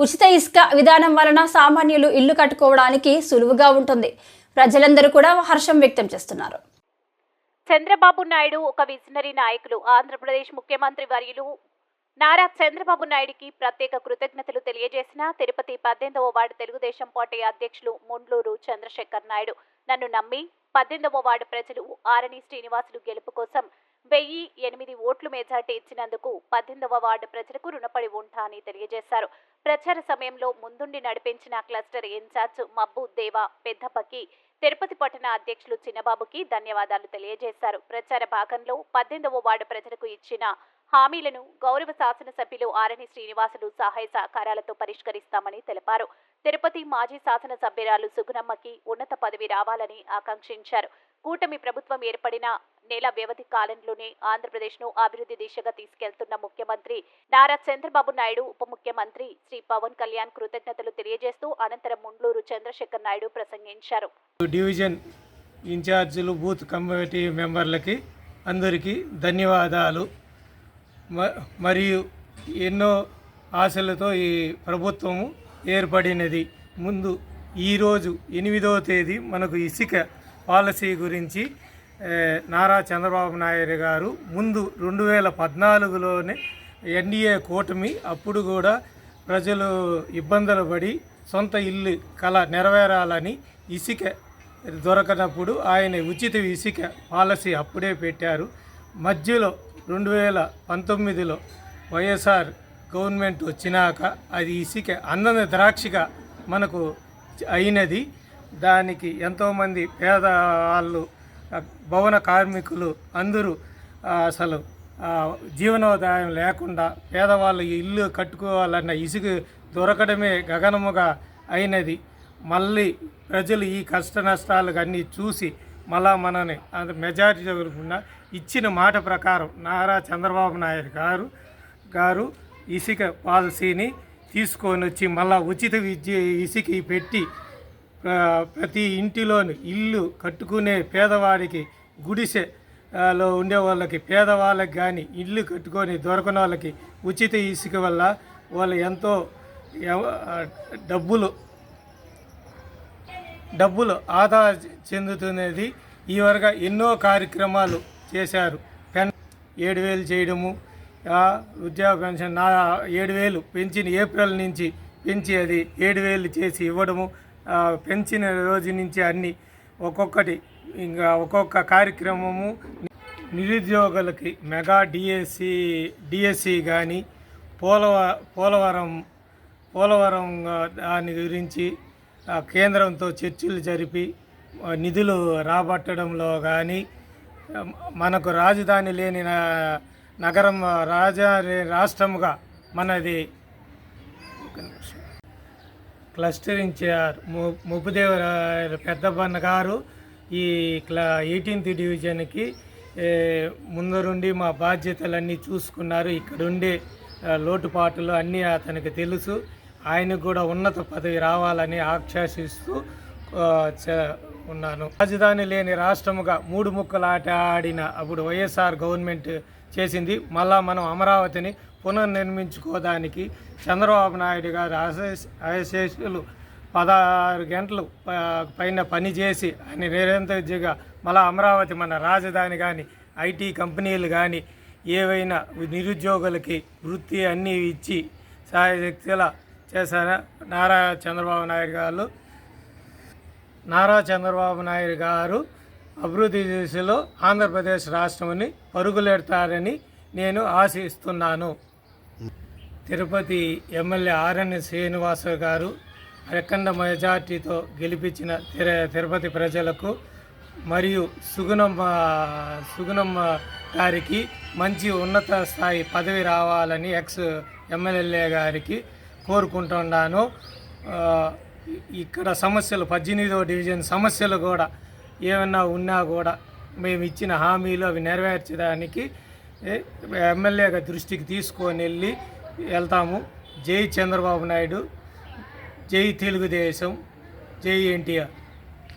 ఉచిత ఇసుక విధానం వలన సామాన్యులు ఇల్లు కట్టుకోవడానికి సులువుగా ఉంటుంది. ప్రజలందరూ కూడా హర్షం వ్యక్తం చేస్తున్నారు. చంద్రబాబు నాయుడు ఒక విజనరీ నాయకులు. ఆంధ్రప్రదేశ్ ముఖ్యమంత్రి వర్యులు నారా చంద్రబాబు నాయుడికి ప్రత్యేక కృతజ్ఞతలు తెలియజేసిన తిరుపతి 18వ వార్డు తెలుగుదేశం పార్టీ అధ్యక్షులు ముండ్లూరు చంద్రశేఖర్ నాయుడు. నన్ను నమ్మి 18వ వార్డు ప్రజలు ఆరణి శ్రీనివాసులు గెలుపు కోసం 1008 ఓట్లు మెజార్టీ ఇచ్చినందుకు 18వ వార్డు ప్రజలకు రుణపడి ఉంటా అని తెలియజేశారు. ప్రచార సమయంలో ముందుండి నడిపించిన క్లస్టర్ ఇన్ఛార్జ్ మబ్బు దేవా పెద్దపకి, తిరుపతి పట్టణ అధ్యక్షులు చిన్నబాబుకి ధన్యవాదాలు తెలియజేశారు. ప్రచార భాగంలో 18వ వార్డు ప్రజలకు ఇచ్చిన హామీలను గౌరవ శాసనసభ్యులు ఆరణి శ్రీనివాసులు సహాయ సహకారాలతో పరిష్కరిస్తామని తెలిపారు. తిరుపతి మాజీ శాసనసభ్యురాలు సుగుణమ్మకి ఉన్నత పదవి రావాలని ఆకాంక్షించారు. కూటమి ప్రభుత్వం ఏర్పడిన నెల వ్యవధి కాలంలోనే ఆంధ్రప్రదేశ్ను అభివృద్ధి దిశగా తీసుకెళ్తున్న ముఖ్యమంత్రి నారా చంద్రబాబు నాయుడు, ఉప ముఖ్యమంత్రి శ్రీ పవన్ కళ్యాణ్ కృతజ్ఞతలు తెలియజేస్తూ అనంతరం ముండ్లూరు చంద్రశేఖర్ నాయుడు ప్రసంగించారు. డివిజన్ ఇన్ఛార్జీలు, బూత్ కమిటీ మెంబర్లకి అందరికీ ధన్యవాదాలు. మరియు ఎన్నో ఆశలతో ఈ ప్రభుత్వము ఏర్పడినది. ముందు ఈరోజు 8వ తేదీ మనకు ఇసుక పాలసీ గురించి నారా చంద్రబాబు నాయుడు గారు ముందు 2014లోనే ఎన్డీఏ కూటమి అప్పుడు కూడా ప్రజలు ఇబ్బందులు పడి సొంత ఇల్లు కళ నెరవేరాలని ఇసుక దొరకనప్పుడు ఆయన ఉచిత ఇసుక పాలసీ అప్పుడే పెట్టారు. మధ్యలో 2019లో వైఎస్ఆర్ గవర్నమెంట్ వచ్చినాక అది ఇసుక అందని ద్రాక్షగా మనకు అయినది. దానికి ఎంతోమంది పేదవాళ్ళు, భవన కార్మికులు అందరూ అసలు జీవనోపాయం లేకుండా పేదవాళ్ళు ఇల్లు కట్టుకోవాలన్న ఇసుక దొరకడమే గగనముగా అయినది. మళ్ళీ ప్రజలు ఈ కష్ట నష్టాలు అన్నీ చూసి మళ్ళా మనని మెజారిటీ జరుగుతున్న ఇచ్చిన మాట ప్రకారం నారా చంద్రబాబు నాయుడు గారు ఇసుక పాలసీని తీసుకొని వచ్చి మళ్ళా ఉచిత విద్య ఇసుక పెట్టి ప్రతి ఇంటిలోని ఇల్లు కట్టుకునే పేదవాడికి, గుడిసెలో ఉండే వాళ్ళకి, పేదవాళ్ళకి కానీ ఇల్లు కట్టుకొని దొరకని వాళ్ళకి ఉచిత ఇసుక వల్ల వాళ్ళు ఎంతో డబ్బులు ఆదా చెందుతున్నది. ఈ వరకు ఎన్నో కార్యక్రమాలు చేశారు. 7,000 చేయడము, ఉద్యోగ పెన్షన్ 7,000 పెంచిన ఏప్రిల్ నుంచి పెంచి అది 7,000 చేసి ఇవ్వడము, పెంచిన రోజు నుంచి అన్నీ ఒక్కొక్కటి ఇంకా ఒక్కొక్క కార్యక్రమము. నిరుద్యోగులకి మెగా డిఎస్సి కానీ పోలవరం దాని గురించి కేంద్రంతో చర్చలు జరిపి నిధులు రాబట్టడంలో కానీ, మనకు రాజధాని లేని నగరం రాష్ట్రముగా మనది క్లస్టర్ ఇన్ఛార్జ్ ముప్పుదేవ పెద్దబన్న గారు ఈ 18th డివిజన్కి ముందరుండి మా బాధ్యతలన్నీ చూసుకున్నారు. ఇక్కడుండే లోటుపాట్లు అన్నీ అతనికి తెలుసు. ఆయనకు కూడా ఉన్నత పదవి రావాలని ఆకాంక్షిస్తూ ఉన్నాను. రాజధాని లేని రాష్ట్రముగా 3 ముక్కలాట ఆడిన అప్పుడు వైఎస్ఆర్ గవర్నమెంట్ చేసింది. మళ్ళా మనం అమరావతిని పునర్నిర్మించుకోవడానికి చంద్రబాబు నాయుడు గారు ఆశీస్సులు 16 గంటలు పైన పనిచేసి ఆయన నిరంతరంగా మళ్ళా అమరావతి మన రాజధాని కానీ, ఐటీ కంపెనీలు కానీ, ఏవైనా నిరుద్యోగులకి వృత్తి అన్నీ ఇచ్చి సాయశక్తిలా చేశారు. నారా చంద్రబాబు నాయుడు గారు అభివృద్ధి దిశలో ఆంధ్రప్రదేశ్ రాష్ట్రాన్ని పరుగులెడతారని నేను ఆశిస్తున్నాను. తిరుపతి ఎమ్మెల్యే ఆరణి శ్రీనివాస గారు అఖండ మెజార్టీతో గెలిపించిన తిరుపతి ప్రజలకు మరియు సుగుణమ్మ గారికి మంచి ఉన్నత స్థాయి పదవి రావాలని ఎమ్మెల్యే గారికి కోరుకుంటున్నాను. ఇక్కడ సమస్యలు 18వ డివిజన్ సమస్యలు కూడా ఏమన్నా ఉన్నా కూడా మేము ఇచ్చిన హామీలు అవి నెరవేర్చడానికి ఎమ్మెల్యేగా దృష్టికి తీసుకొని వెళ్తాము. జై చంద్రబాబు నాయుడు, జై తెలుగుదేశం, జై ఎన్టీఆర్.